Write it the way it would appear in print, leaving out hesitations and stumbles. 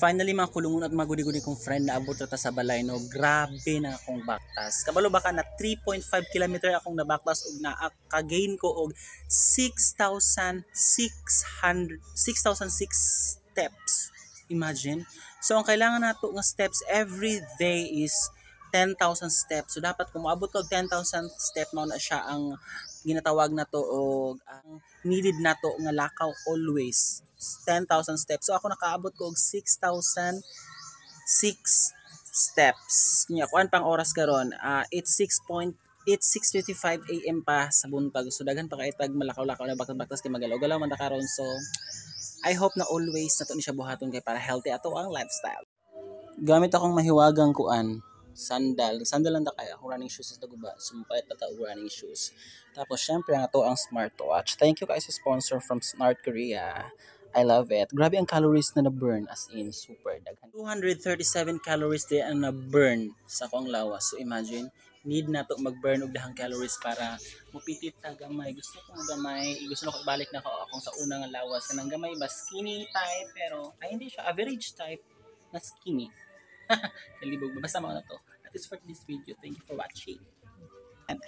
Finally mga kulungon at magudi-gudi kong friend, naabot na ta sa balay no. Grabe na akong baktas. Kabalo baka na 3.5 kilometer akong nabaktas ug nakagain ko og 6,600 steps. Imagine. So ang kailangan nato nga steps every day is 10,000 steps. So dapat kung moabot ko og 10,000 steps mao na siya ang ginatawag nato og ang needed nato nga lakaw always. 10,000 steps. So ako nakaabot ko og 6,006 steps. Nya kuan pang oras karon, it's 6:55 AM pa sa buntag. So daghan pa kay tag malakaw-lakaw na baktas-baktas kay magalaw-galaw man ta karon. So I hope na always nato ni siya buhaton kay para healthy ato ang lifestyle. Gamit akong mahiwagang kuan, sandal lang ta kay akong running shoes is naguba. Sumpay ta og running shoes. Tapos syempre ang ato ang smartwatch. Thank you guys sa sponsor from North Korea. I love it. Grabe ang calories na na-burn, as in super daghan. 237 calories din ang na-burn sa akong lawas. So imagine, need na to mag-burn og dahang calories para mupitit ta gamay. Gusto ko gamay, gusto ko ibalik na ako akong sa unang lawas kanang gamay ba skinny type pero ay hindi siya average type na skinny. Kalibog basta mo na to. That is for this video. Thank you for watching. And